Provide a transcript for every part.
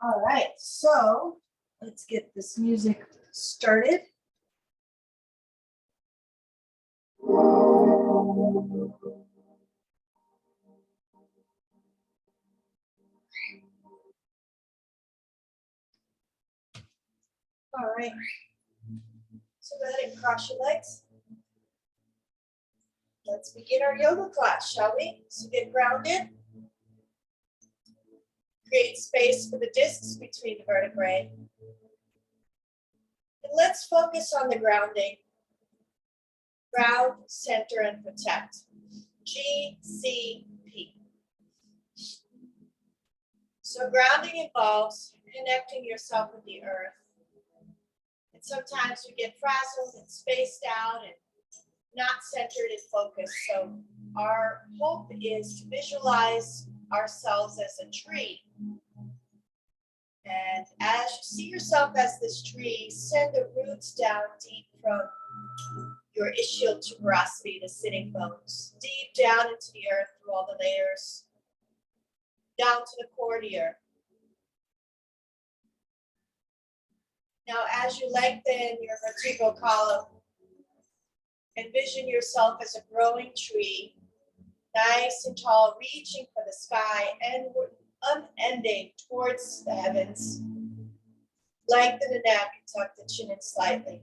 All right, so let's get this music started. All right, so go ahead and cross your legs. Let's begin our yoga class, shall we? So get grounded. Create space for the discs between the vertebrae. And let's focus on the grounding. Ground, center, and protect. GCP. So grounding involves connecting yourself with the earth. And sometimes we get frazzled and spaced out and not centered and focused. So our hope is to visualize ourselves as a tree. And as you see yourself as this tree, send the roots down deep from your ischial tuberosity, the sitting bones, deep down into the earth through all the layers, down to the core of the earth. Now, as you lengthen your vertebral column, envision yourself as a growing tree, nice and tall, reaching for the sky and unending towards the heavens. Lengthen the neck and tuck the chin in slightly.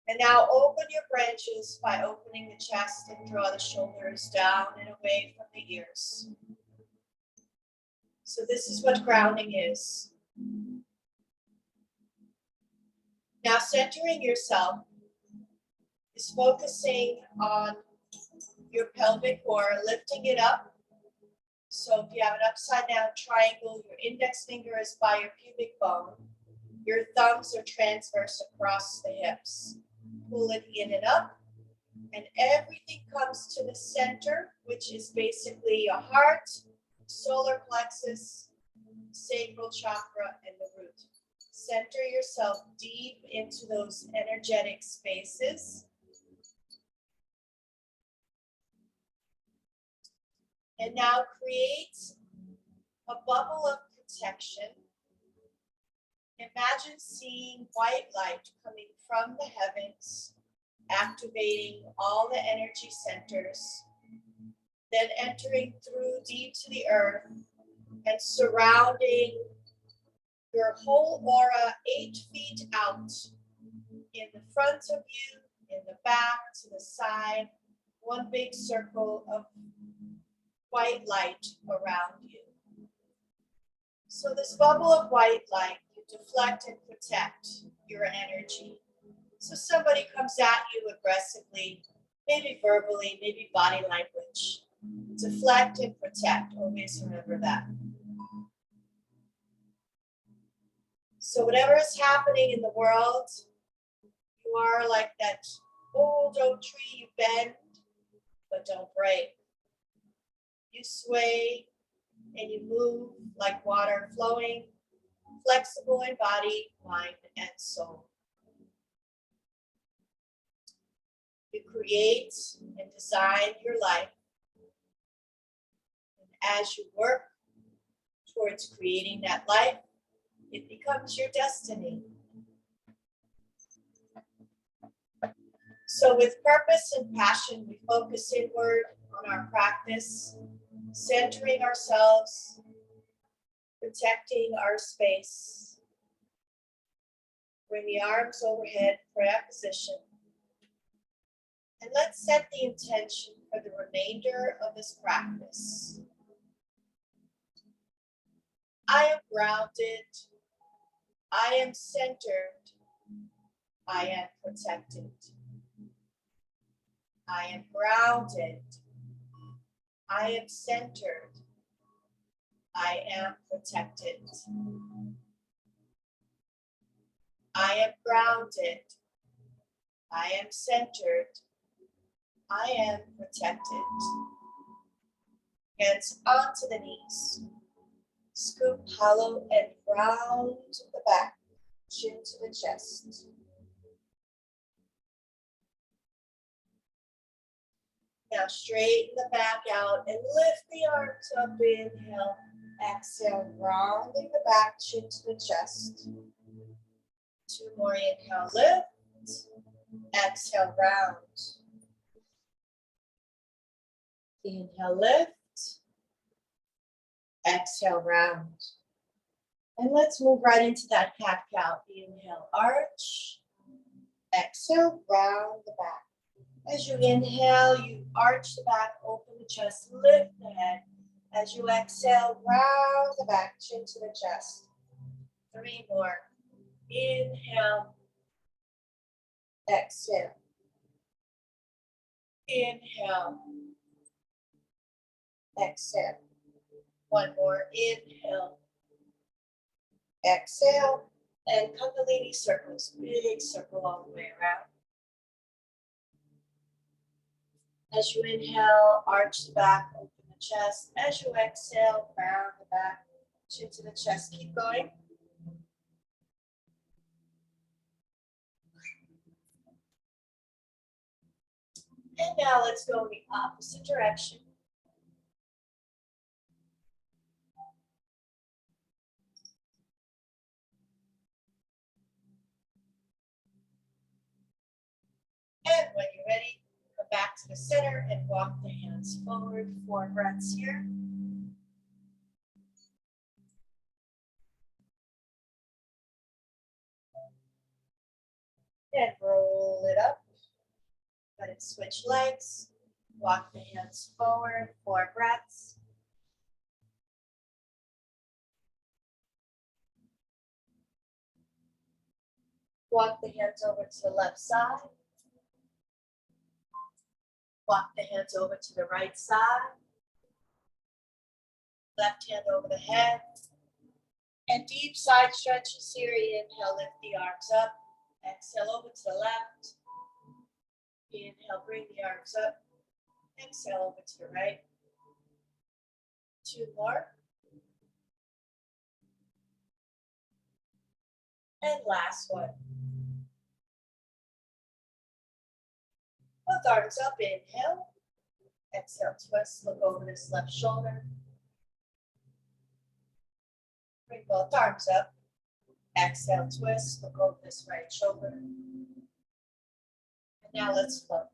And now open your branches by opening the chest and draw the shoulders down and away from the ears. So this is what grounding is. Now centering yourself is focusing on your pelvic floor, lifting it up. So if you have an upside down triangle, your index finger is by your pubic bone. Your thumbs are transverse across the hips. Pull it in and up, and everything comes to the center, which is basically your heart, solar plexus, sacral chakra, and the root. Center yourself deep into those energetic spaces. And now create a bubble of protection. Imagine seeing white light coming from the heavens, activating all the energy centers, then entering through deep to the earth and surrounding your whole aura 8 feet out, in the front of you, in the back, to the side, one big circle of white light around you. So this bubble of white light, you deflect and protect your energy. So somebody comes at you aggressively, maybe verbally, maybe body language. Deflect and protect, always remember that. So whatever is happening in the world, you are like that old oak tree, you bend, but don't break. You sway and you move like water flowing, flexible in body, mind, and soul. You create and design your life. And as you work towards creating that life, it becomes your destiny. So with purpose and passion, we focus inward on our practice, centering ourselves, protecting our space. Bring the arms overhead, prayer position. And let's set the intention for the remainder of this practice. I am grounded. I am centered. I am protected. I am grounded. I am centered. I am protected. I am grounded. I am centered. I am protected. Hands onto the knees. Scoop hollow and round the back, chin to the chest. Now straighten the back out and lift the arms up. Inhale. Exhale, rounding the back, chin to the chest. 2 more. Inhale, lift. Exhale, round. Inhale, lift. Exhale, round. And let's move right into that cat-cow. Inhale, arch. Exhale, round the back. As you inhale, you arch the back, open the chest, lift the head. As you exhale, round the back, chin to the chest. 3 more. Inhale. Exhale. Inhale. Exhale. 1 more. Inhale. Exhale. And Kundalini circles. Big circle all the way around. As you inhale, arch the back, open the chest. As you exhale, round the back, chin to the chest. Keep going. And now let's go in the opposite direction. And when you're ready, come back to the center and walk the hands forward. 4 breaths here. And roll it up. Let it switch legs. Walk the hands forward. 4 breaths. Walk the hands over to the left side. Walk the hands over to the right side. Left hand over the head. And deep side stretches here. Inhale, lift the arms up. Exhale over to the left. Inhale, bring the arms up. Exhale over to the right. 2 more. And last one. Both arms up, inhale. Exhale, twist, look over this left shoulder. Bring both arms up. Exhale, twist, look over this right shoulder. And now let's flow.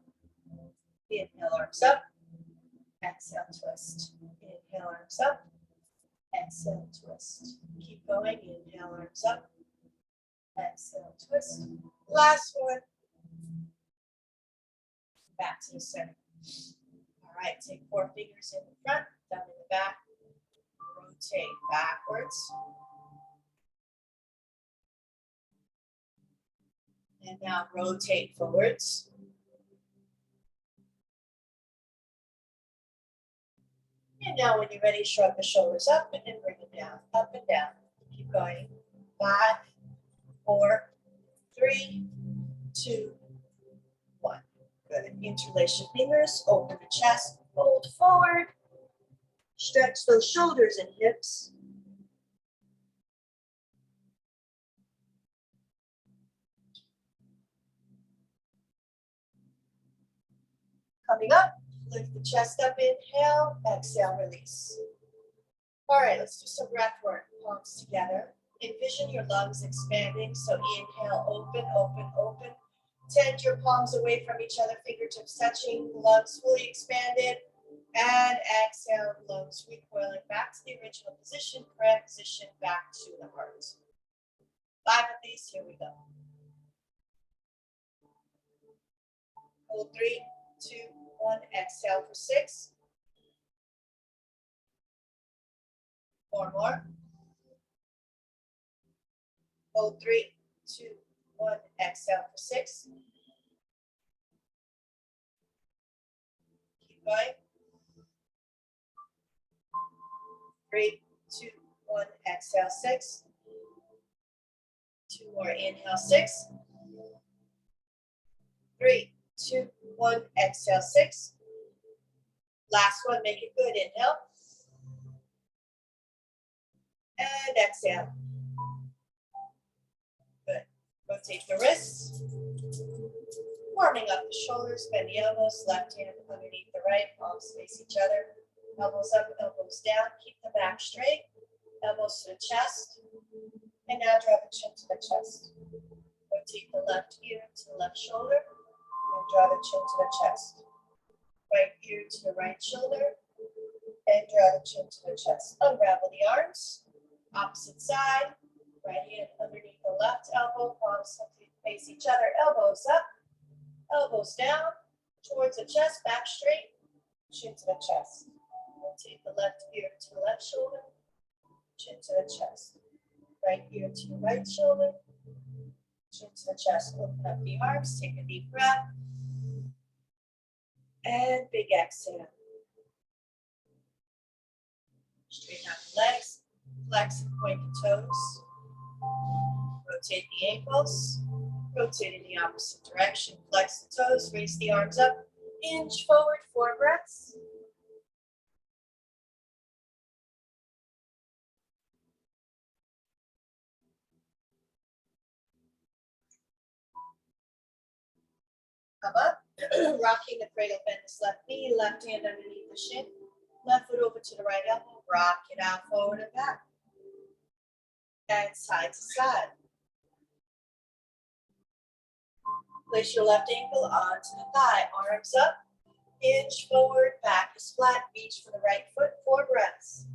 Inhale, arms up. Exhale, twist. Inhale, arms up. Exhale, twist. Keep going. Inhale, arms up. Exhale, twist. Last one. Back to the center. All right, take 4 fingers in the front, thumb in the back. Rotate backwards. And now rotate forwards. And now when you're ready, shrug the shoulders up and then bring them down, up and down. Keep going. 5, 4, 3, 2, 1. Good. Interlace your fingers, open the chest, fold forward. Stretch those shoulders and hips. Coming up, lift the chest up, inhale, exhale, release. All right, let's do some breath work. Palms together. Envision your lungs expanding. So inhale, open, open, open. Tend your palms away from each other, fingertips touching, lungs fully expanded. And exhale, lungs recoiling back to the original position, correct position, back to the heart. 5 of these, here we go. Hold 3, 2, 1, exhale for 6. 4 more. Hold 3, 2, 1, exhale for 6. Keep going. 3, 2, 1, exhale 6. 2 more, inhale 6. 3, 2, 1, exhale 6. Last one, make it good. Inhale. And exhale. Good. Rotate the wrists. Warming up the shoulders, bend the elbows, left hand underneath the right, palms face each other. Elbows up, elbows down, keep the back straight. Elbows to the chest. And now draw the chin to the chest. Rotate the left ear to the left shoulder. And draw the chin to the chest. Right ear to the right shoulder. And draw the chin to the chest. Unravel the arms. Opposite side. Right hand underneath the left elbow. Palms face each other. Elbows up. Elbows down. Towards the chest. Back straight. Chin to the chest. Rotate the left ear to the left shoulder. Chin to the chest. Right ear to the right shoulder. Chin to the chest. Open up the arms. Take a deep breath. And big exhale. Straighten out the legs. Flex and point the toes. Rotate the ankles. Rotate in the opposite direction. Flex the toes. Raise the arms up. Inch forward. 4 breaths. Come up. Rocking the cradle. Bend this left knee. Left hand underneath the shin. Left foot over to the right elbow. Rock it out forward and back. And side to side. Place your left ankle onto the thigh. Arms up. Hinge forward. Back is flat. Reach for the right foot. 4 breaths.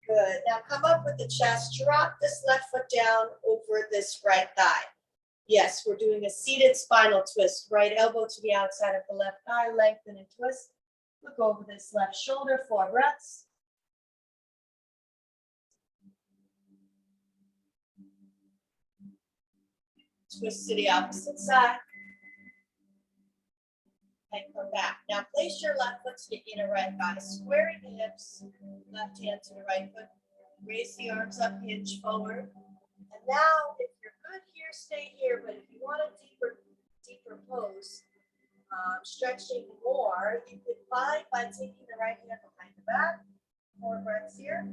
Good. Now come up with the chest. Drop this left foot down over this right thigh. Yes, we're doing a seated spinal twist. Right elbow to the outside of the left thigh. Lengthen and twist. Look over this left shoulder. 4 breaths. Twist to the opposite side. And come back. Now place your left foot to the inner right thigh, squaring the hips, left hand to the right foot. Raise the arms up, hinge forward. And now, if you're good here, stay here. But if you want a deeper pose, stretching more, you could find by taking the right hand behind the back. 4 breaths here.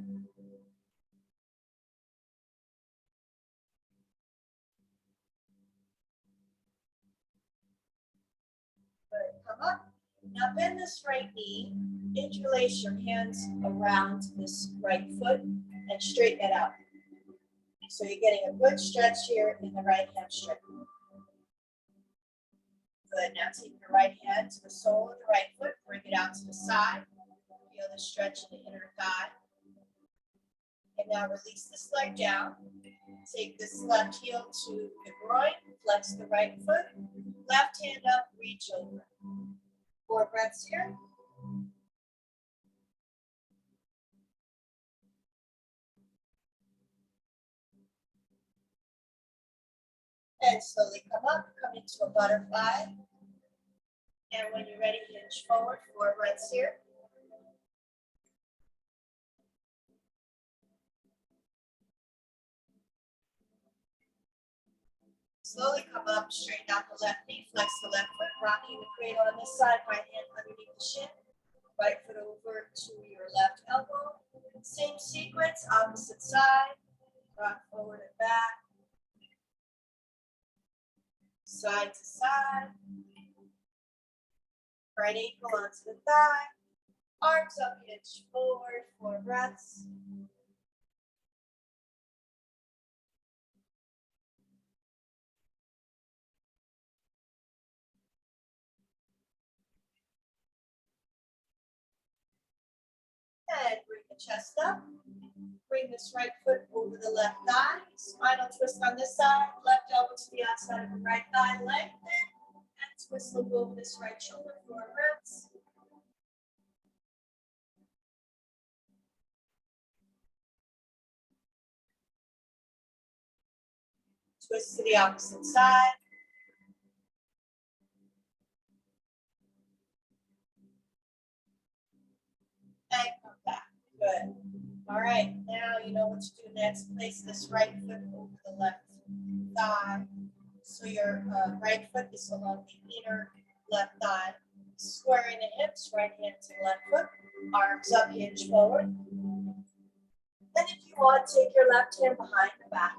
Good. Come up. Now bend this right knee. Interlace your hands around this right foot and straighten it out. So you're getting a good stretch here in the right hamstring. Good. Now take your right hand to the sole of the right foot. Bring it out to the side. Feel the stretch in the inner thigh. And now release this leg down. Take this left heel to the groin. Flex the right foot. Left hand up. Reach over. 4 breaths here. And slowly come up, come into a butterfly. And when you're ready, hinge forward. 4 breaths here. Slowly come up, straighten out the left knee, flex the left foot, rocking the cradle on this side, right hand underneath the shin, right foot over to your left elbow. Same sequence, opposite side, rock forward and back, side to side, right ankle onto the thigh, arms up, hinge forward, 4 breaths. And bring the chest up. Bring this right foot over the left thigh. Spinal twist on this side. Left elbow to the outside of the right thigh. Lengthen. And twist look over this right shoulder. 4 breaths. Twist to the opposite side. And come back. Good. All right, now you know what to do next. Place this right foot over the left thigh. So your right foot is along the inner left thigh. Squaring the hips, right hand to the left foot. Arms up, hinge forward. you want, take your left hand behind the back.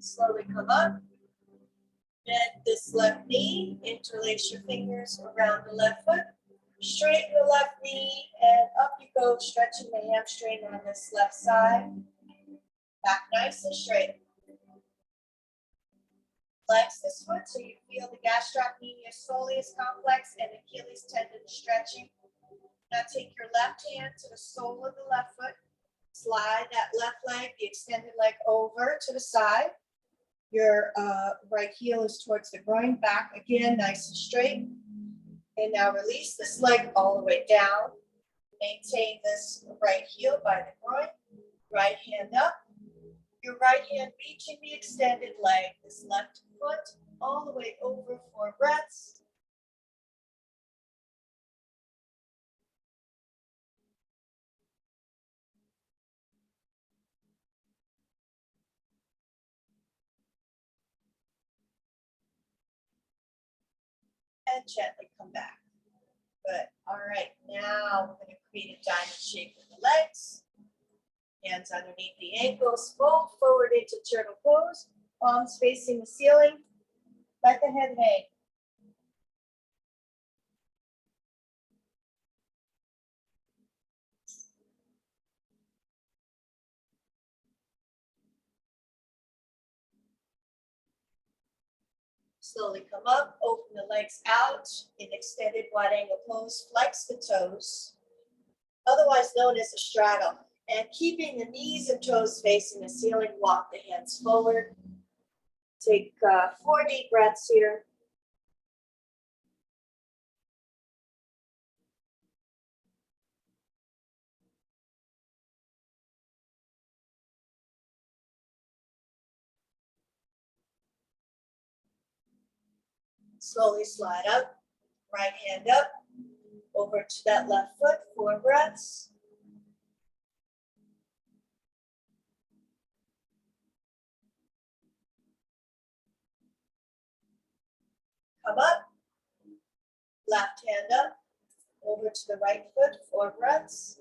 Slowly come up. Bend this left knee, interlace your fingers around the left foot. Straighten the left knee and up you go, stretching the hamstring on this left side. Back nice and straight. Flex this foot so you feel the gastrocnemius soleus complex and Achilles tendon stretching. Now take your left hand to the sole of the left foot. Slide that left leg, the extended leg, over to the side. Your right heel is towards the groin, back again, nice and straight. And now release this leg all the way down. Maintain this right heel by the groin. Right hand up. Your right hand reaching the extended leg, this left foot, all the way over 4 breaths. And gently come back. Good. All right, now we're going to create a diamond shape with the legs. Hands underneath the ankles, fold forward into turtle pose, palms facing the ceiling. Let the head hang. Slowly come up, open the legs out in extended wide angle pose, flex the toes, otherwise known as a straddle. And keeping the knees and toes facing the ceiling, walk the hands forward. Take 4 deep breaths here. Slowly slide up, right hand up, over to that left foot, 4 breaths. Come up, left hand up, over to the right foot, 4 breaths.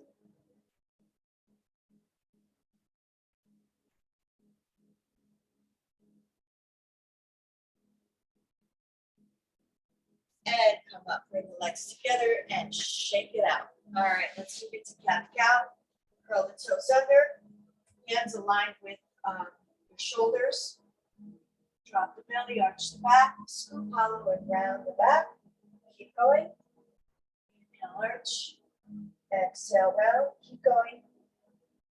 And come up, bring the legs together and shake it out. All right, let's move it to cat-cow. Curl the toes under, hands aligned with your shoulders. Drop the belly, arch the back, scoop hollow and round the back. Keep going. Inhale, arch. Exhale, round. Keep going.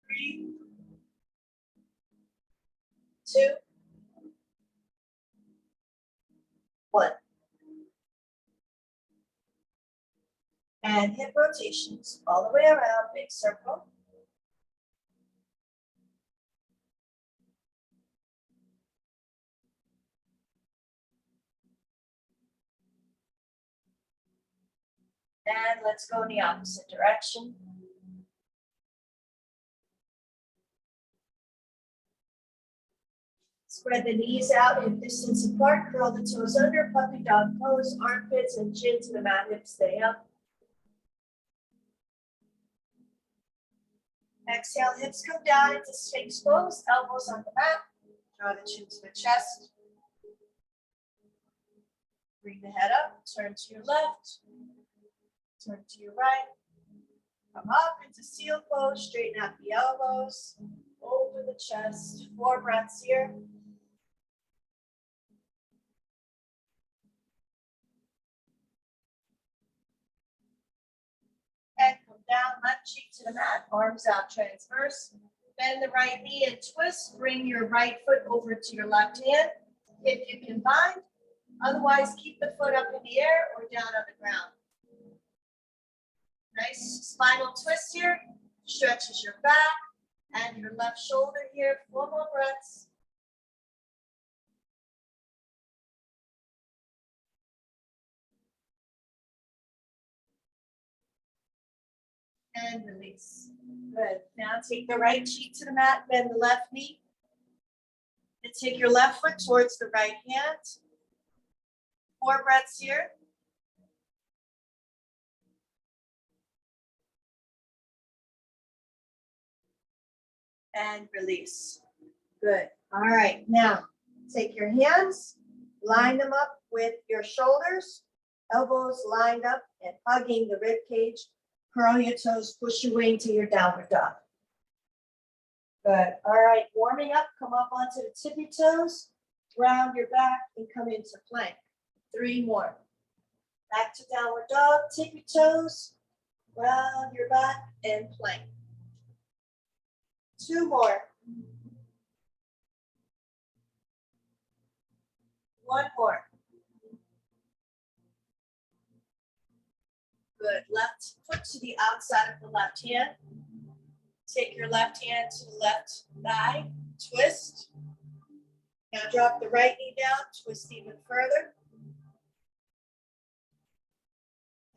3, 2, 1. And hip rotations all the way around, big circle. And let's go in the opposite direction. Spread the knees out in distance apart, curl the toes under, puppy dog pose, armpits and chin to the mat, hips stay up. Exhale, hips come down into Sphinx pose, elbows on the mat, draw the chin to the chest. Bring the head up, turn to your left, turn to your right. Come up into seal pose, straighten out the elbows, open the chest, 4 breaths here. And come down, left cheek to the mat, arms out transverse. Bend the right knee and twist. Bring your right foot over to your left hand, if you can bind. Otherwise, keep the foot up in the air or down on the ground. Nice spinal twist here. Stretches your back and your left shoulder here. 4 more breaths. And release. Good. Now take the right cheek to the mat, bend the left knee. And take your left foot towards the right hand. 4 breaths here. And release. Good. All right. Now take your hands, line them up with your shoulders, elbows lined up and hugging the rib cage. Curl your toes, push your way into your downward dog. Good. All right. Warming up. Come up onto the tippy toes, round your back, and come into plank. 3 more. Back to downward dog, tippy toes, round your back, and plank. 2 more. 1 more. Good. Left foot to the outside of the left hand. Take your left hand to the left thigh, twist. Now drop the right knee down, twist even further.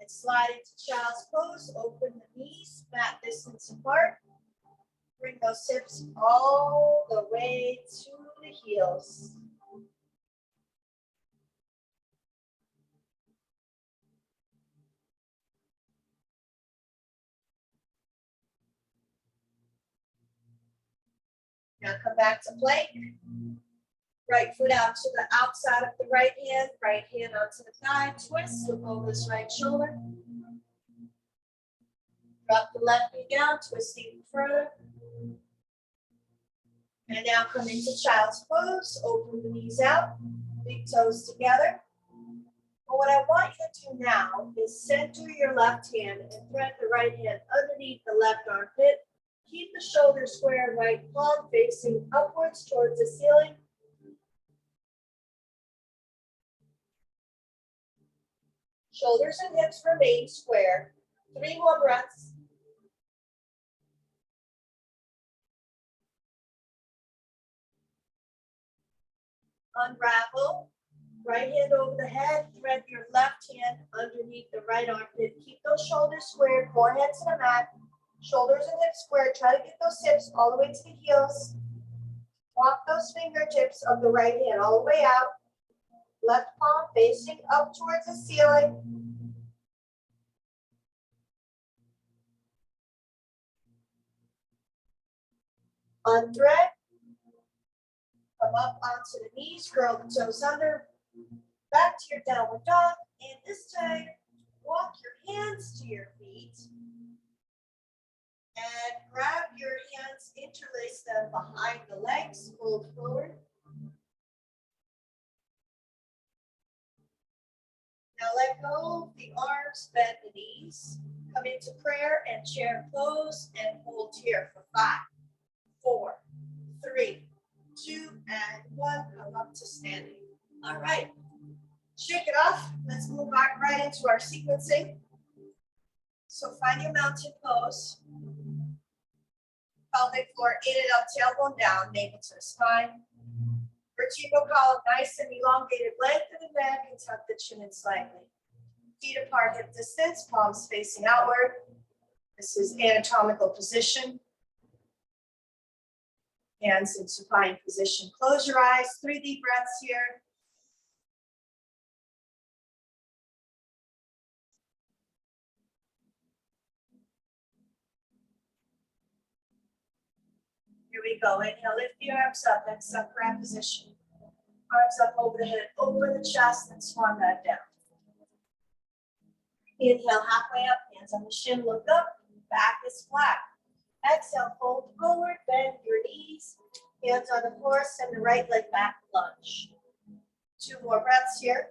And slide into child's pose, open the knees, mat distance apart. Bring those hips all the way to the heels. Now come back to plank. Right foot out to the outside of the right hand onto the thigh, twist, look over this right shoulder. Drop the left knee down, twist even further. And now come into child's pose, open the knees out, big toes together. But what I want you to do now is center your left hand and thread the right hand underneath the left armpit. Keep the shoulders square, right palm facing upwards towards the ceiling. Shoulders and hips remain square. 3 more breaths. Unravel. Right hand over the head. Thread your left hand underneath the right armpit. Keep those shoulders squared. Forehead to the mat. Shoulders and hips squared. Try to get those hips all the way to the heels. Walk those fingertips of the right hand all the way out. Left palm facing up towards the ceiling. Unthread. Come up onto the knees, curl the toes under. Back to your downward dog. And this time, walk your hands to your feet. And grab your hands, interlace them behind the legs, fold forward. Now let go of the arms, bend the knees. Come into prayer and chair pose and hold here for 5, 4, 3, 2, and 1. Come up to standing. All right. Shake it off. Let's move back right into our sequencing. So find your mountain pose. Pelvic floor in and up, tailbone down, navel to the spine. Vertebral column nice and elongated, lengthen the neck and tuck the chin in slightly. Feet apart, hip distance, palms facing outward. This is anatomical position. Hands in supine position. Close your eyes, 3 deep breaths here. Here we go. Inhale, lift the arms up and upright position. Arms up over the head, over the chest, and swan that down. Inhale, halfway up, hands on the shin, look up, back is flat. Exhale, fold forward, bend your knees, hands on the floor, send the right leg back, lunge. 2 more breaths here.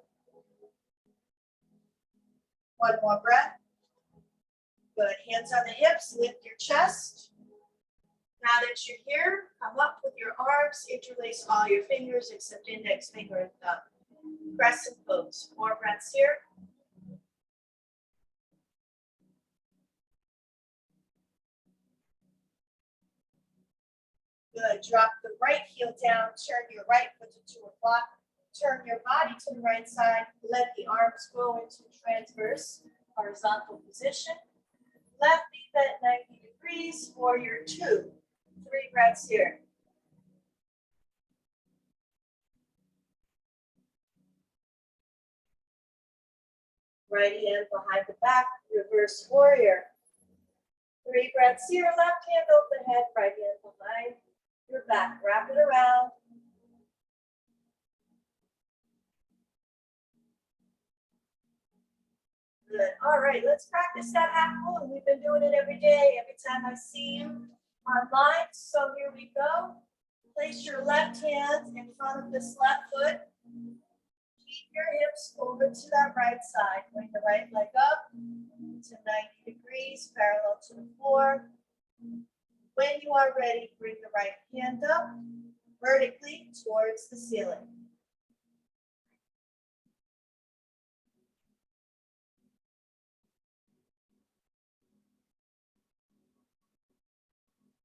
1 more breath. Good, hands on the hips, lift your chest. Now that you're here, come up with your arms, interlace all your fingers except index finger and thumb. Crescent pose. 4 breaths here. Good. Drop the right heel down, turn your right foot into a block, turn your body to the right side, let the arms go into transverse horizontal position. Left knee bent 90 degrees. degrees, warrior 2. 3 breaths here. Right hand behind the back, reverse warrior. 3 breaths here, left hand overhead, right hand behind your back. Wrap it around. Good. All right, let's practice that half moon. We've been doing it every day, every time I see you online. So here we go. Place your left hand in front of this left foot. Keep your hips over to that right side. Bring the right leg up to 90 degrees, parallel to the floor. When you are ready, bring the right hand up vertically towards the ceiling.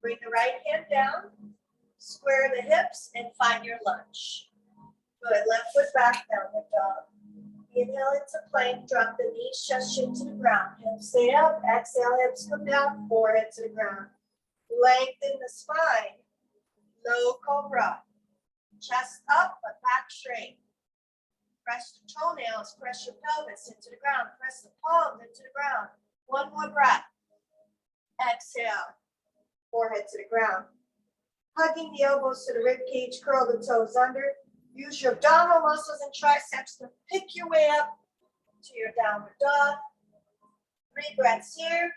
Bring the right hand down, square the hips, and find your lunge. Good, left foot back, downward dog. Inhale into plank, drop the knees, chest shin to the ground. Hips stay up, exhale, hips come down, forehead to the ground. Lengthen the spine, low cobra. Chest up, but back straight. Press the toenails, press your pelvis into the ground. Press the palms into the ground. One more breath. Exhale, forehead to the ground. Hugging the elbows to the rib cage, curl the toes under. Use your abdominal muscles and triceps to pick your way up to your downward dog. 3 breaths here.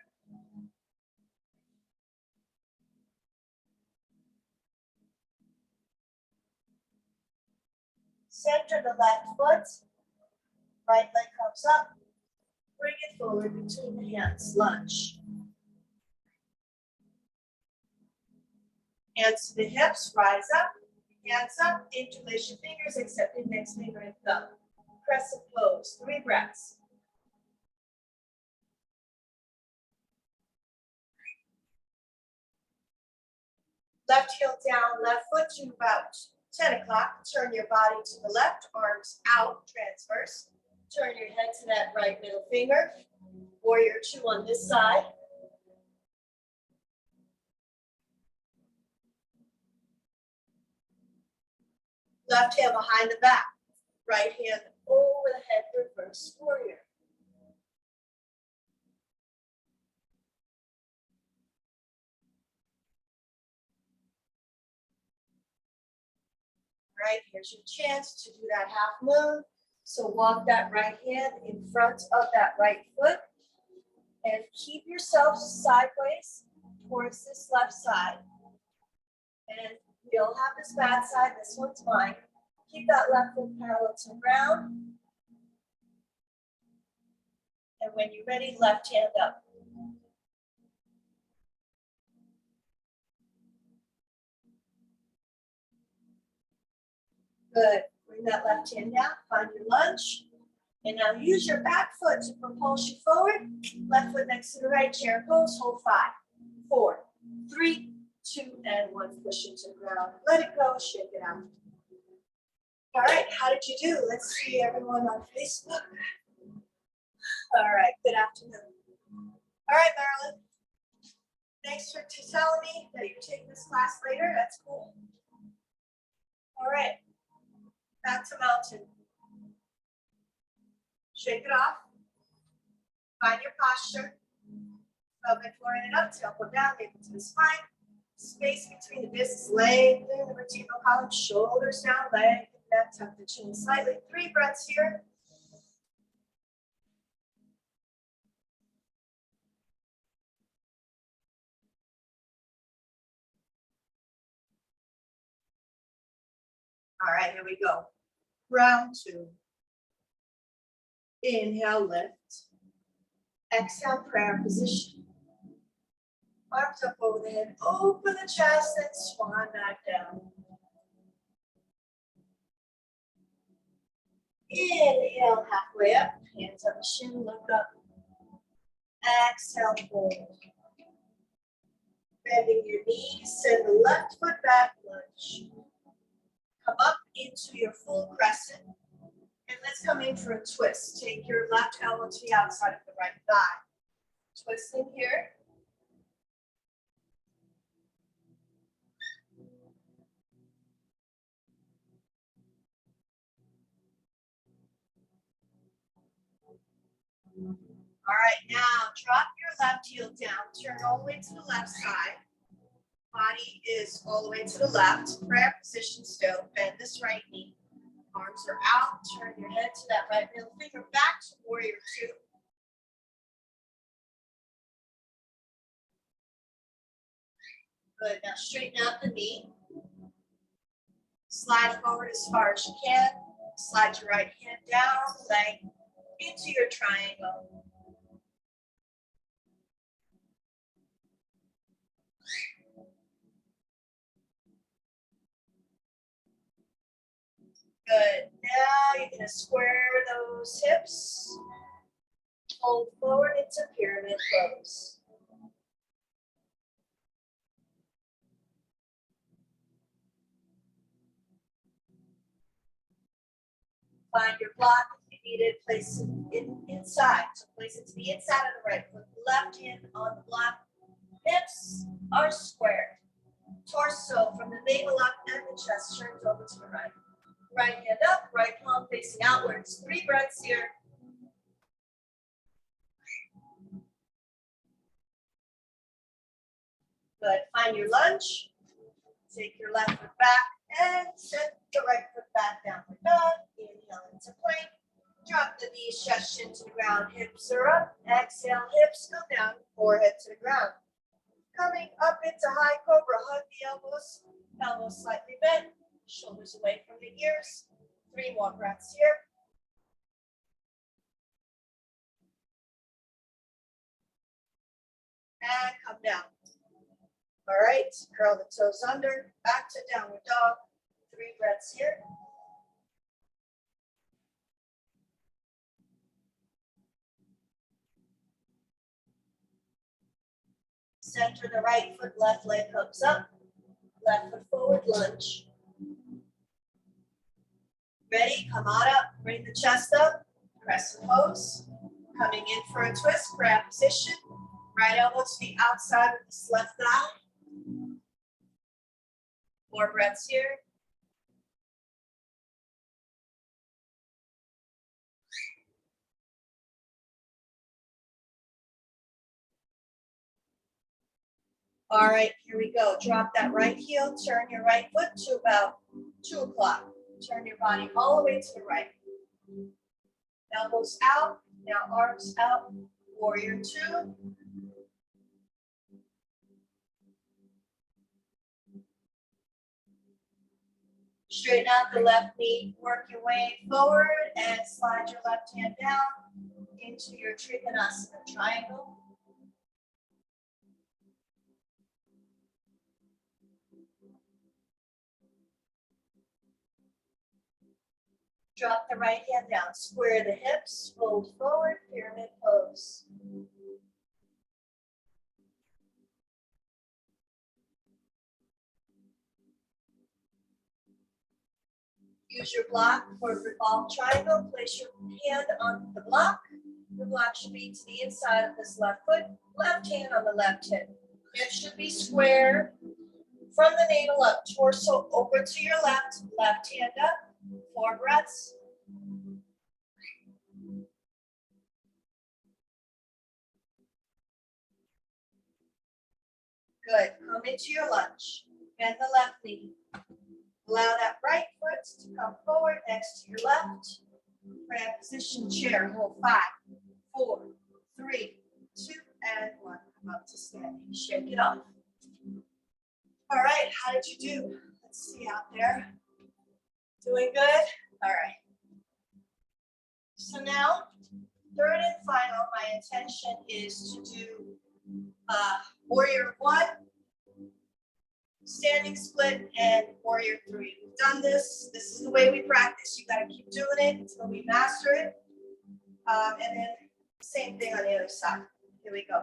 Center the left foot. Right leg comes up. Bring it forward between the hands. Lunge. Hands to the hips. Rise up. Hands up. Interlace your fingers except index finger and thumb. Crescent pose. 3 breaths. Left heel down, left foot to about 10 o'clock. Turn your body to the left, arms out, transverse. Turn your head to that right middle finger. Warrior 2 on this side. Left hand behind the back. Right hand over the head, reverse warrior. Right, here's your chance to do that half moon. So walk that right hand in front of that right foot and keep yourself sideways towards this left side. And we all have this bad side, this one's mine. Keep that left foot parallel to the ground. And when you're ready, left hand up. Good. Bring that left hand down, find your lunge. And now use your back foot to propulse you forward. Left foot next to the right, chair pose, hold 5, 4, 3, 2, and 1. Push into the ground. Let it go, shake it out. All right, how did you do? Let's see everyone on Facebook. All right, good afternoon. All right, Marilyn. Thanks for telling me that you're taking this class later. That's cool. All right, back to mountain. Shake it off. Find your posture. Pelvic floor in and up, tailbone down, navel to the spine. Space between the discs, lengthen the vertebral column, shoulders down, lengthen that, tuck the chin slightly. 3 breaths here. All right, here we go. Round 2. Inhale, lift. Exhale, prayer position. Arms up over the head, open the chest, and swan back down. Inhale, halfway up, hands on the shin, look up. Exhale, fold. Bending your knees, send the left foot back, lunge. Come up into your full crescent. And let's come in for a twist. Take your left elbow to the outside of the right thigh. Twisting here. All right, now drop your left heel down, turn all the way to the left side. Body is all the way to the left. Prayer position still. Bend this right knee. Arms are out. Turn your head to that right middle finger back to warrior two. Good. Now straighten out the knee. Slide forward as far as you can. Slide your right hand down, leg into your triangle. Good. Now you're going to square those hips. Fold forward into pyramid pose. Find your block if you need it. Place it inside. So place it to the inside of the right foot. Left hand on the block. Hips are squared. Torso from the navel up and the chest turns over to the right. Right hand up, right palm facing outwards. 3 breaths here. Good. Find your lunge. Take your left foot back and set the right foot back down for dog. Inhale into plank. Drop the knees, chest chin to the ground. Hips are up. Exhale, hips go down. Forehead to the ground. Coming up into high cobra. Hug the elbows. Elbows slightly bent. Shoulders away from the ears. 3 more breaths here. And come down. All right, curl the toes under, back to downward dog. 3 breaths here. Center the right foot, left leg comes up. Left foot forward, lunge. Ready, come on up, bring the chest up, crescent pose. Coming in for a twist, grab position. Right elbow to the outside of this left thigh. 4 breaths here. All right, here we go. Drop that right heel, turn your right foot to about 2 o'clock. Turn your body all the way to the right. Elbows out, now arms out, warrior 2. Straighten out the left knee, work your way forward and slide your left hand down into your Trikonasana triangle. Drop the right hand down, square the hips, fold forward, pyramid pose. Use your block for revolve triangle. Place your hand on the block. The block should be to the inside of this left foot. Left hand on the left hip. Hip should be square from the navel up. Torso over to your left. Left hand up. 4 breaths. Good. Come into your lunge. Bend the left knee. Allow that right foot to come forward next to your left. Prayer position chair. Hold 5, 4, 3, 2, and 1. Come up to standing. Shake it off. All right. How did you do? Let's see out there. Doing good? All right. So now, third and final, my intention is to do warrior 1, standing split, and warrior 3. We've done this. This is the way we practice. You got to keep doing it until we master it. And then same thing on the other side. Here we go.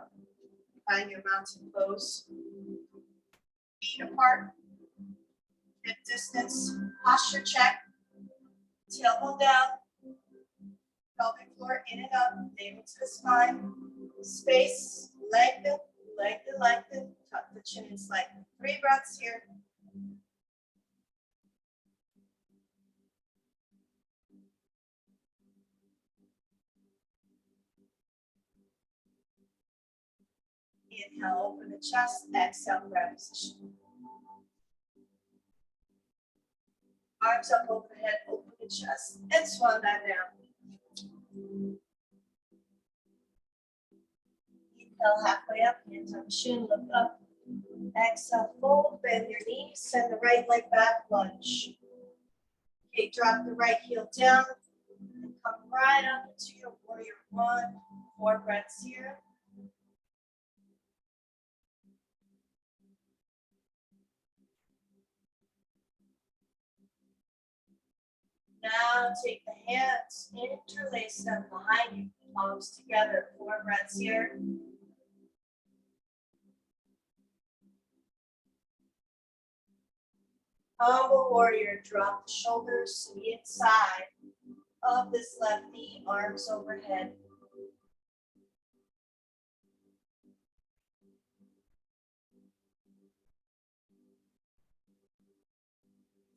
Find your mountain pose. Feet apart. Hip distance. Posture check. Tailbone down. Pelvic floor in and up. Navel to the spine. Space. Lengthen. Lengthen, lengthen. Tuck the chin in slightly. 3 breaths here. Inhale, open the chest. Exhale, grab position. Arms up overhead, open the chest, and swan that down. Inhale, halfway up, hands on the shin, look up. Exhale, fold, bend your knees, send the right leg back, lunge. Okay, drop the right heel down, and come right up into your warrior one. 4 breaths here. Now take the hands, interlace them behind you, palms together. 4 breaths here. Humble warrior, drop the shoulders to the inside of this left knee, arms overhead.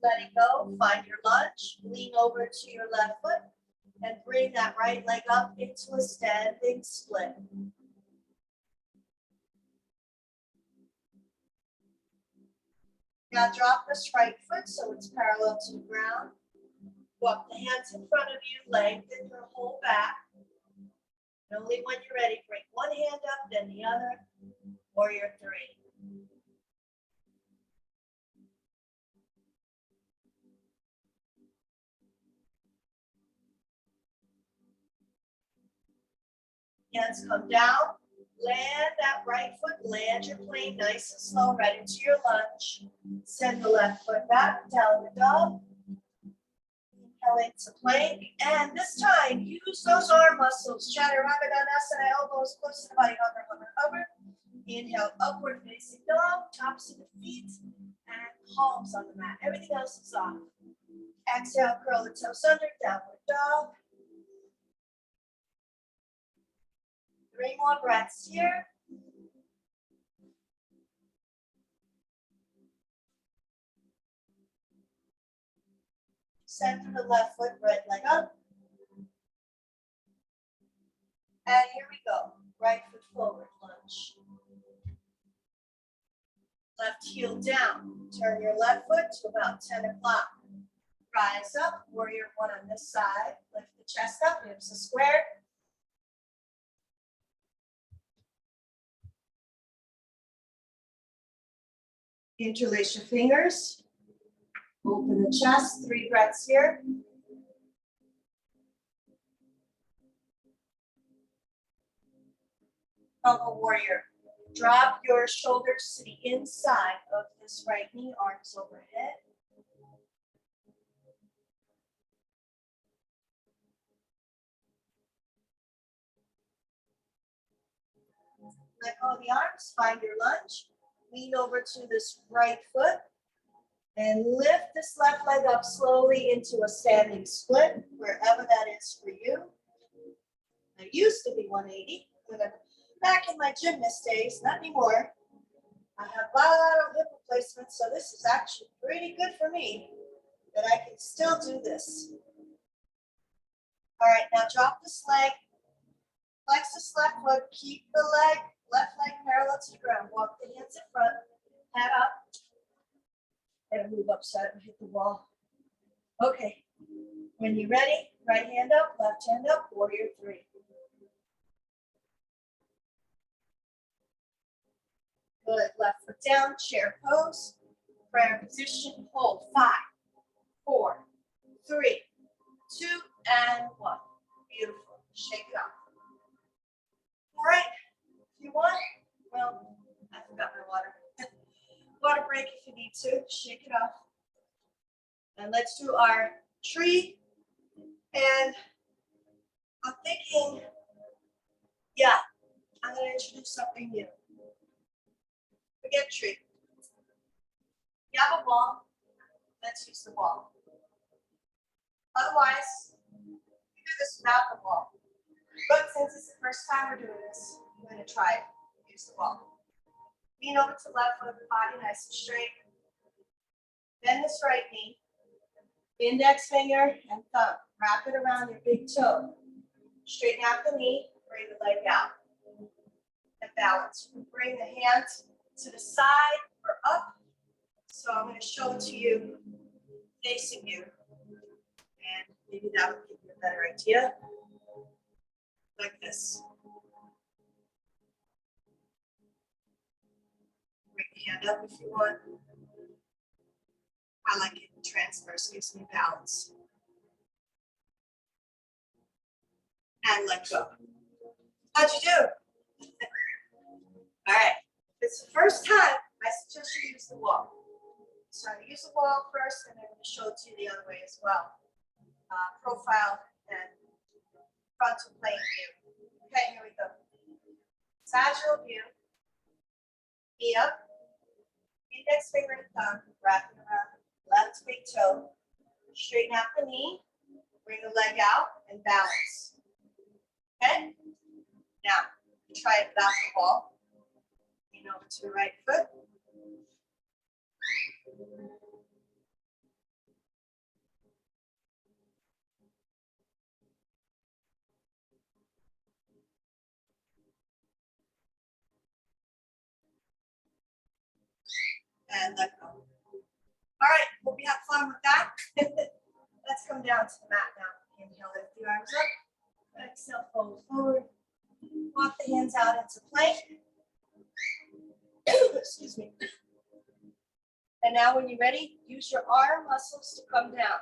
Letting go, find your lunge, lean over to your left foot, and bring that right leg up into a standing split. Now drop this right foot so it's parallel to the ground. Walk the hands in front of you, lengthen your whole back. And only when you're ready, bring one hand up, then the other, warrior 3. Hands come down, land that right foot, land your plane nice and slow right into your lunge. Send the left foot back, downward dog. Inhale into plank, and this time use those arm muscles. Chaturanga Dandasana, elbows close to the body, hover, hover, hover. Inhale, upward facing dog, tops of the feet, and palms on the mat. Everything else is off. Exhale, curl the toes under, downward dog. 3 more breaths here. Center the left foot, right leg up. And here we go. Right foot forward, lunge. Left heel down. Turn your left foot to about 10 o'clock. Rise up, warrior 1 on this side. Lift the chest up, hips are squared. Interlace your fingers. Open the chest, 3 breaths here. Humble warrior. Drop your shoulders to the inside of this right knee, arms overhead. Let go of the arms, find your lunge. Lean over to this right foot and lift this left leg up slowly into a standing split, wherever that is for you. I used to be 180, but I'm back in my gymnast days, not anymore. I have a lot of hip replacements, so this is actually pretty good for me that I can still do this. All right, now drop this leg, flex this left foot, keep the left leg parallel to the ground. Walk the hands in front, head up, and move upside and hit the wall. Okay, when you're ready, right hand up, left hand up, warrior 3. Good, left foot down, chair pose, prayer position, hold, 5, 4, 3, 2, and 1. Beautiful, shake it off. All right, if you want, well, I forgot my water. Water break if you need to, shake it off. And let's do our tree. And I'm thinking, yeah, I'm gonna introduce something new. Forget tree. You have a ball, let's use the ball. Otherwise, you do this without the ball. But since it's the first time we're doing this, I'm gonna try it. Use the ball. Lean over to left foot, body nice and straight. Bend this right knee. Index finger and thumb. Wrap it around your big toe. Straighten out the knee, bring the leg out. and balance. You can bring the hands to the side or up. So I'm going to show it to you facing you. And maybe that will give you a better idea. Like this. Bring the hand up if you want. I like it transverse, gives me balance. And let go. How'd you do? All right. If it's the first time, I suggest you use the wall. So I'm going to use the wall first, and I'm going to show it to you the other way as well. Profile and frontal plane view. Okay, here we go. Sagittal view. Knee up. Index finger and thumb wrapping around left big toe. Straighten out the knee. Bring the leg out and balance. Okay? Now, try it without the ball. Lean over to the right foot. And let go. All right, hope you have fun with that. Let's come down to the mat now. Inhale, lift the arms up. Exhale, fold forward. Walk the hands out into plank. Excuse me. And now when you're ready, use your arm muscles to come down.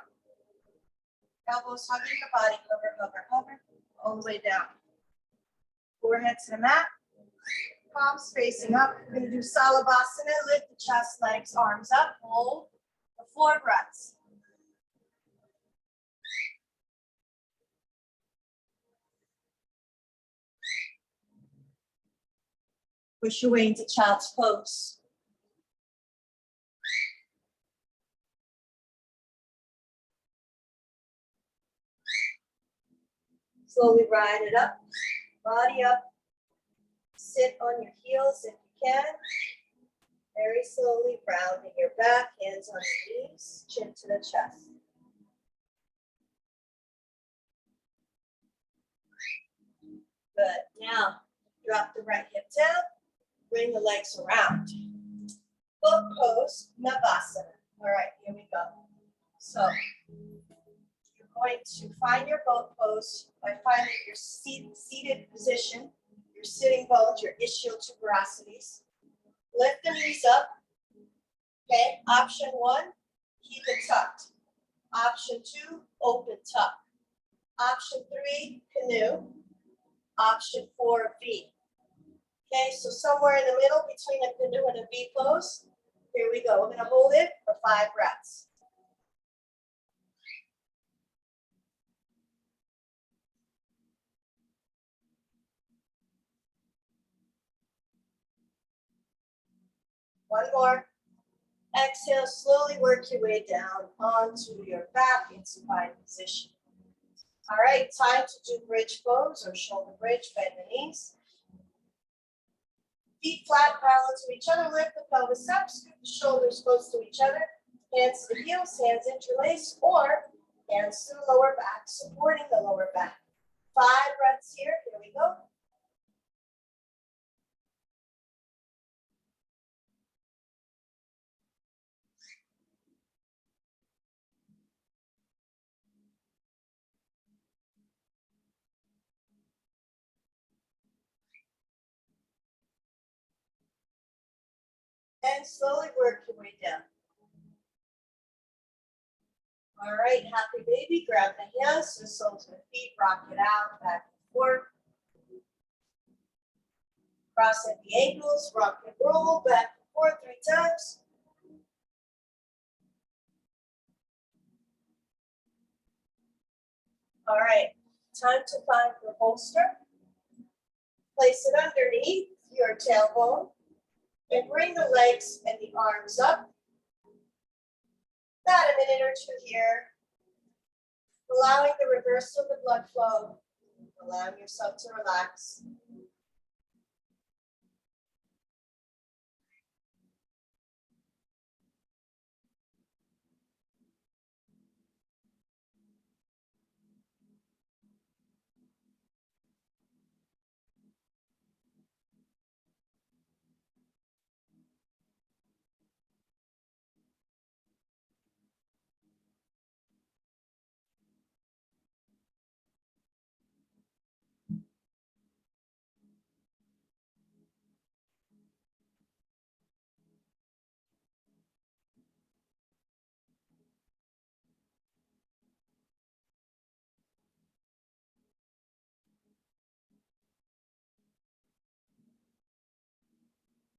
Elbows hugging your body, hover, hover, hover, all the way down. Forehead to the mat. Palms facing up. We're going to do Salabhasana. Lift the chest, legs, arms up. Hold for 4 breaths. Push your way into child's pose. Slowly ride it up. Body up. Sit on your heels if you can. Very slowly rounding your back, hands on your knees, chin to the chest. Good. Now, drop the right hip down. Bring the legs around. Boat pose, Navasana. All right, here we go. So, you're going to find your boat pose by finding your seated position, your sitting bones, your ischial tuberosities. Lift the knees up. Okay, option 1, keep it tucked. Option 2, open tuck. Option 3, canoe. Option 4, V. Okay, so somewhere in the middle between a canoe and a V pose. Here we go. We're going to hold it for 5 breaths. One more. Exhale, slowly work your way down onto your back in supine position. All right, time to do bridge pose or shoulder bridge, bend the knees. Feet flat, parallel to each other, lift the pelvis up, scoop the shoulders close to each other, hands to the heels, hands interlaced, or hands to the lower back, supporting the lower back. 5 breaths here, here we go. And slowly work your way down. All right, happy baby, grab the hands to the soles of the feet, rock it out, back and forth. Cross at the ankles, rock and roll, back and forth 3 times. All right, time to find your bolster. Place it underneath your tailbone and bring the legs and the arms up. About a minute or 2 here. Allowing the reversal of the blood flow, allowing yourself to relax.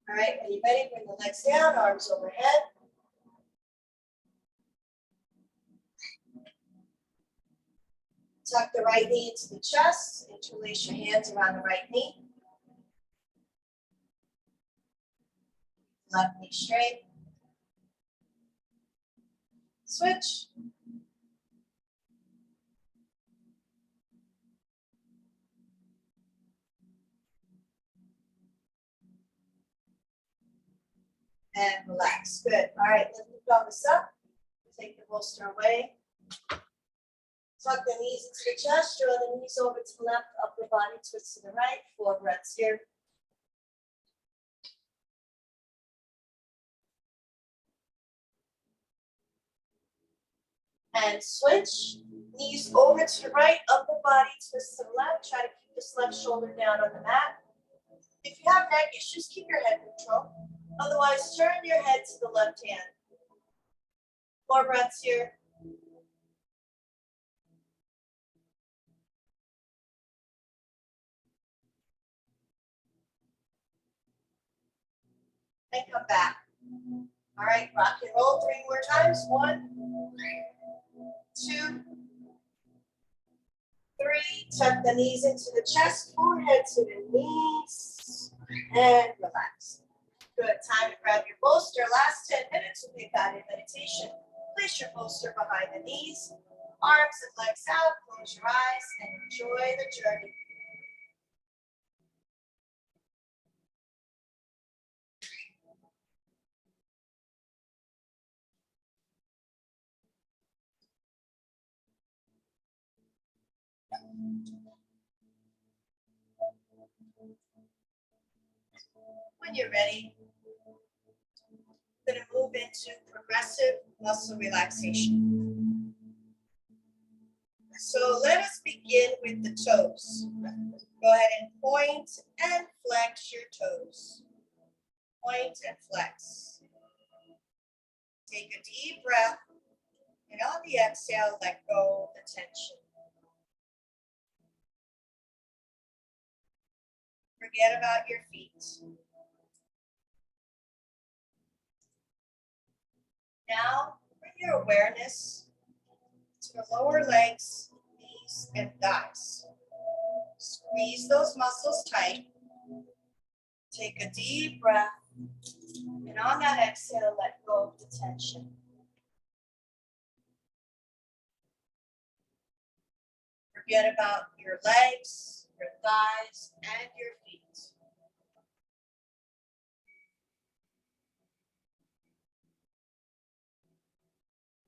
All right, are you ready? Bring the legs down, arms overhead. Tuck the right knee into the chest. Interlace your hands around the right knee. Left knee straight. Switch. And relax. Good. All right, lift the pelvis up. Take the bolster away. Tuck the knees into the chest. Draw the knees over to the left. Upper body twist to the right. 4 breaths here. And switch. Knees over to the right. Upper body twist to the left. Try to keep this left shoulder down on the mat. If you have neck issues, keep your head neutral. Otherwise, turn your head to the left hand. 4 breaths here. And come back. All right, rock and roll 3 more times. 1, 2, 3. Tuck the knees into the chest, forehead to the knees, and relax. Good, time to grab your bolster. Last 10 minutes will be a guided meditation. Place your bolster behind the knees, arms and legs out, close your eyes, and enjoy the journey. When you're ready, we're going to move into progressive muscle relaxation. So let us begin with the toes. Go ahead and point and flex your toes. Point and flex. Take a deep breath, and on the exhale, let go of the tension. Forget about your feet. Now, bring your awareness to the lower legs, knees, and thighs. Squeeze those muscles tight. Take a deep breath, and on that exhale, let go of the tension. Forget about your legs, your thighs, and your feet.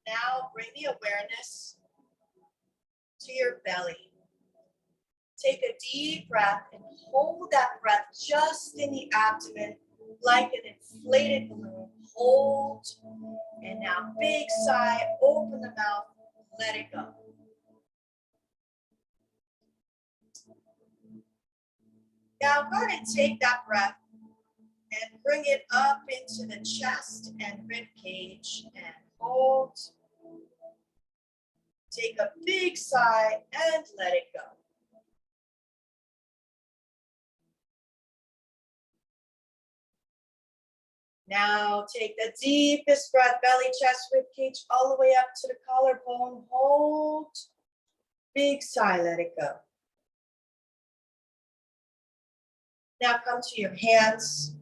Now bring the awareness to your belly. Take a deep breath and hold that breath just in the abdomen like an inflated balloon. Hold, and now big sigh, open the mouth, let it go. Now go ahead and take that breath and bring it up into the chest and rib cage and hold. Take a big sigh and let it go. Now take the deepest breath, belly, chest, rib cage, all the way up to the collarbone. Hold. Big sigh, let it go. Now come to your hands.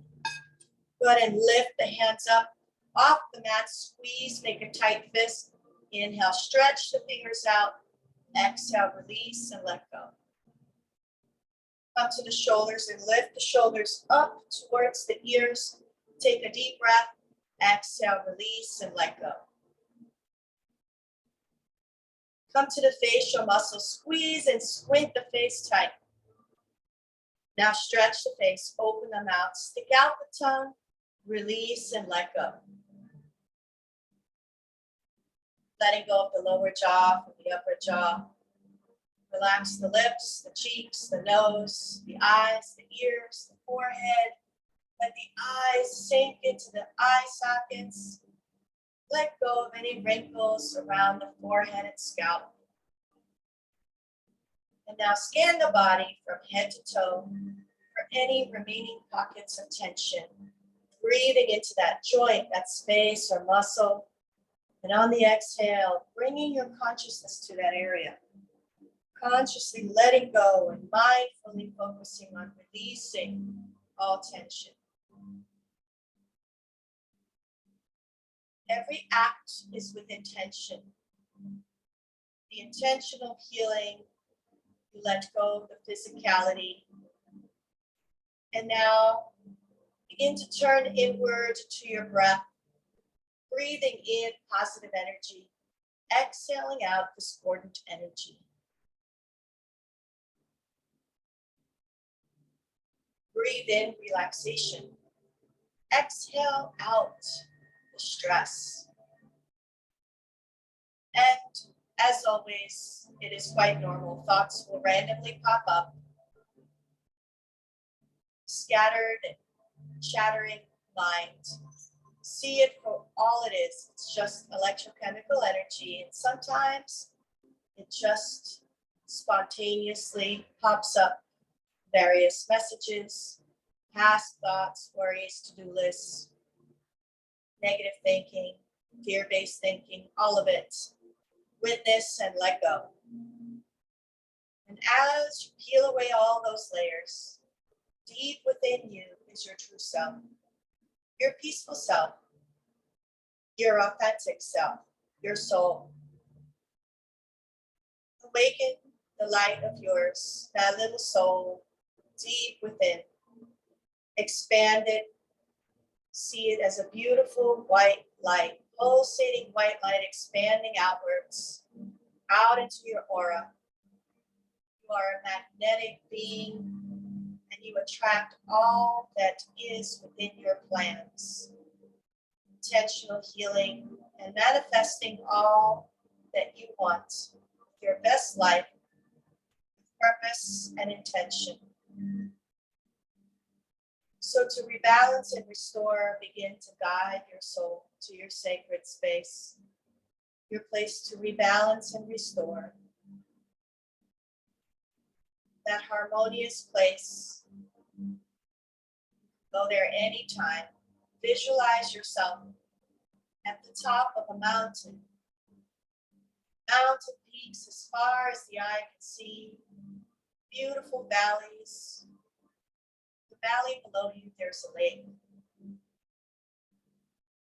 Go ahead and lift the hands up off the mat. Squeeze, make a tight fist. Inhale, stretch the fingers out. Exhale, release and let go. Come to the shoulders and lift the shoulders up towards the ears. Take a deep breath. Exhale, release and let go. Come to the facial muscles. Squeeze and squint the face tight. Now stretch the face, open the mouth, stick out the tongue, release and let go. Letting go of the lower jaw from the upper jaw. Relax the lips, the cheeks, the nose, the eyes, the ears, the forehead. Let the eyes sink into the eye sockets. Let go of any wrinkles around the forehead and scalp. And now scan the body from head to toe for any remaining pockets of tension. Breathing into that joint, that space or muscle. And on the exhale, bringing your consciousness to that area. Consciously letting go and mindfully focusing on releasing all tension. Every act is with intention. The intentional healing, you let go of the physicality. And now begin to turn inward to your breath, breathing in positive energy, exhaling out discordant energy. Breathe in relaxation. Exhale out the stress. And as always, it is quite normal. Thoughts will randomly pop up. Scattered, chattering mind. See it for all it is. It's just electrochemical energy. And sometimes it just spontaneously pops up various messages, past thoughts, worries, to-do lists, negative thinking, fear-based thinking, all of it. Witness and let go. And as you peel away all those layers, deep within you is your true self, your peaceful self, your authentic self, your soul. Awaken the light of yours, that little soul deep within. Expand it. See it as a beautiful white light, pulsating white light expanding outwards, out into your aura. You are a magnetic being, and you attract all that is within your plans. Intentional healing and manifesting all that you want. Your best life, purpose and intention. So to rebalance and restore, begin to guide your soul to your sacred space, your place to rebalance and restore. That harmonious place. Go there anytime. Visualize yourself at the top of a mountain. Mountain peaks as far as the eye can see. Beautiful valleys. The valley below you, there's a lake.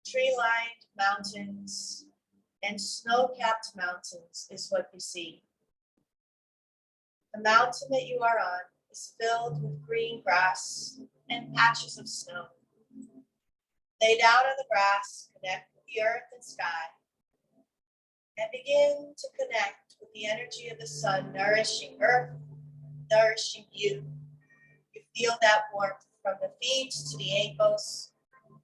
Tree-lined mountains and snow-capped mountains is what you see. The mountain that you are on is filled with green grass and patches of snow. Lay down on the grass, connect with the earth and sky, and begin to connect with the energy of the sun, nourishing earth, nourishing you. You feel that warmth from the feet to the ankles,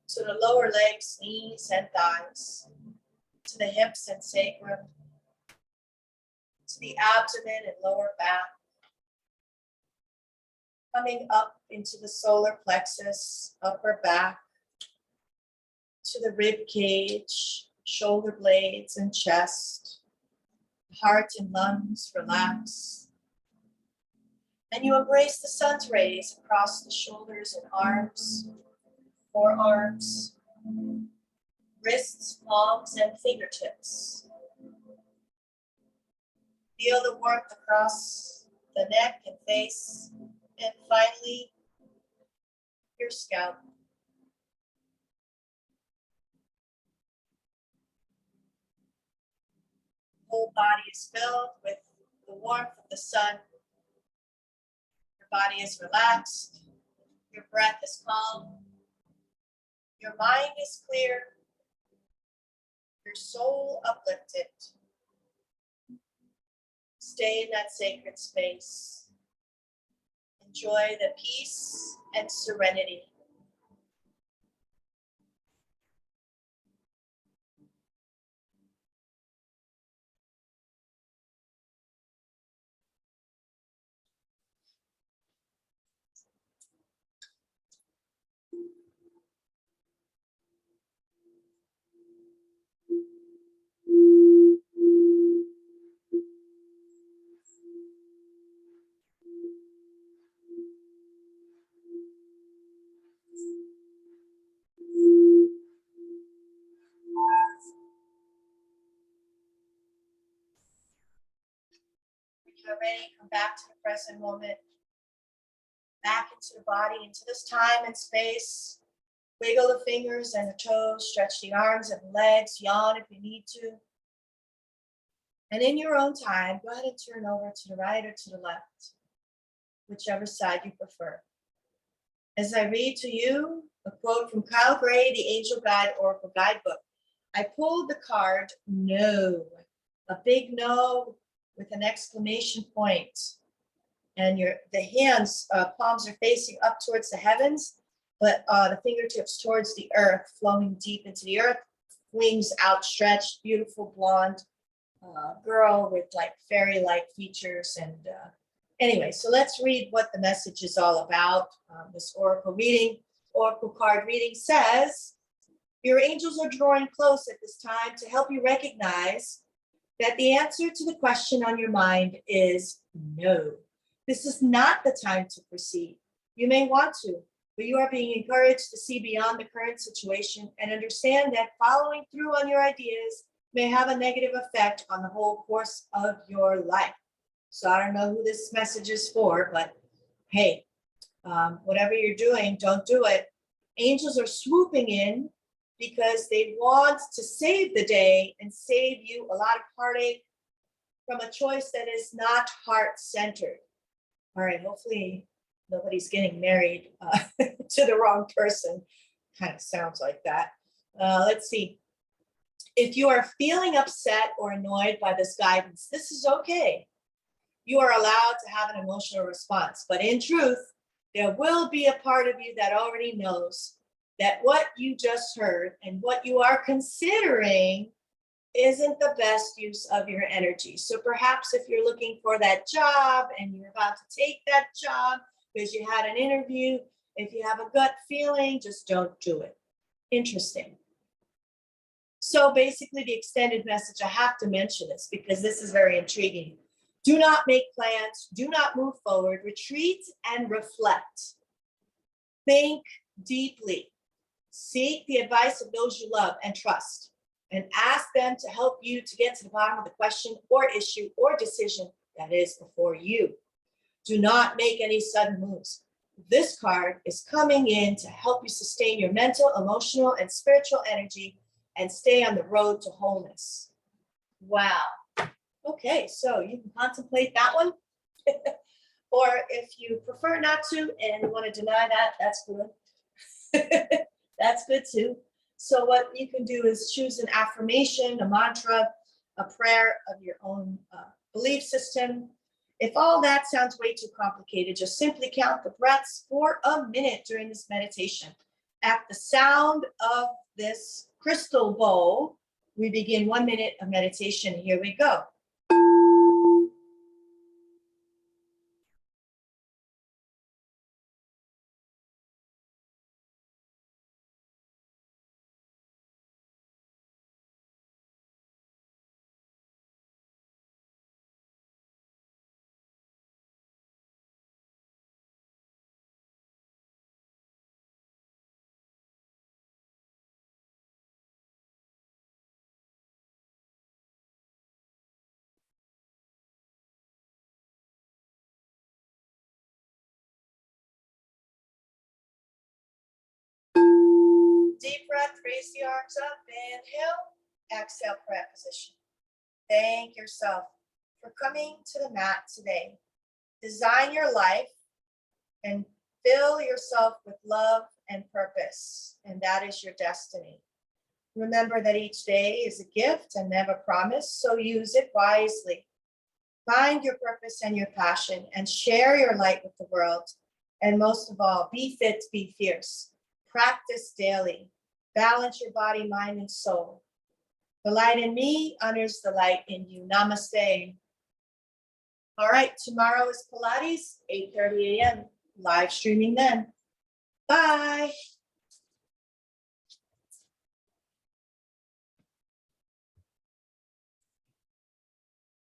to the lower legs, knees, and thighs, to the hips and sacrum, to the abdomen and lower back, coming up into the solar plexus, upper back, to the rib cage, shoulder blades and chest, heart and lungs relax. And you embrace the sun's rays across the shoulders and arms, forearms, wrists, palms, and fingertips. Feel the warmth across the neck and face, and finally, your scalp. The whole body is filled with the warmth of the sun. Your body is relaxed. Your breath is calm. Your mind is clear. Your soul uplifted. Stay in that sacred space. Enjoy the peace and serenity. Get ready, come back to the present moment, back into the body, into this time and space. Wiggle the fingers and the toes, stretch the arms and the legs, yawn if you need to. And in your own time, go ahead and turn over to the right or to the left, whichever side you prefer. As I read to you a quote from Kyle Gray, the Angel Guide Oracle Guidebook. I pulled the card No, a big no with an exclamation point. And the hands, palms are facing up towards the heavens, but the fingertips towards the earth, flowing deep into the earth, wings outstretched, beautiful blonde girl with like fairy-like features. And anyway, so let's read what the message is all about. This oracle card reading says, your angels are drawing close at this time to help you recognize that the answer to the question on your mind is no. This is not the time to proceed. You may want to, but you are being encouraged to see beyond the current situation and understand that following through on your ideas may have a negative effect on the whole course of your life. So I don't know who this message is for, but hey, whatever you're doing, don't do it. Angels are swooping in because they want to save the day and save you a lot of heartache from a choice that is not heart-centered. All right, hopefully nobody's getting married to the wrong person. Kind of sounds like that. Let's see. If you are feeling upset or annoyed by this guidance, this is okay. You are allowed to have an emotional response, but in truth, there will be a part of you that already knows that what you just heard and what you are considering isn't the best use of your energy. So perhaps if you're looking for that job and you're about to take that job because you had an interview, if you have a gut feeling, just don't do it. Interesting. So basically the extended message, I have to mention this because this is very intriguing. Do not make plans, do not move forward, retreat and reflect. Think deeply. Seek the advice of those you love and trust, and ask them to help you to get to the bottom of the question or issue or decision that is before you. Do not make any sudden moves. This card is coming in to help you sustain your mental, emotional, and spiritual energy and stay on the road to wholeness. Wow. Okay, so you can contemplate that one. Or if you prefer not to and want to deny that, that's good. That's good too. So what you can do is choose an affirmation, a mantra, a prayer of your own belief system. If all that sounds way too complicated, just simply count the breaths for a minute during this meditation. At the sound of this crystal bowl, we begin 1 minute of meditation. Here we go. Deep breath, raise the arms up, inhale, exhale, prayer position. Thank yourself for coming to the mat today. Design your life and fill yourself with love and purpose, and that is your destiny. Remember that each day is a gift and never promised, so use it wisely. Find your purpose and your passion and share your light with the world. And most of all, be fit, be fierce. Practice daily. Balance your body, mind, and soul. The light in me honors the light in you. Namaste. All right, tomorrow is Pilates, 8:30 a.m. Live streaming then. Bye.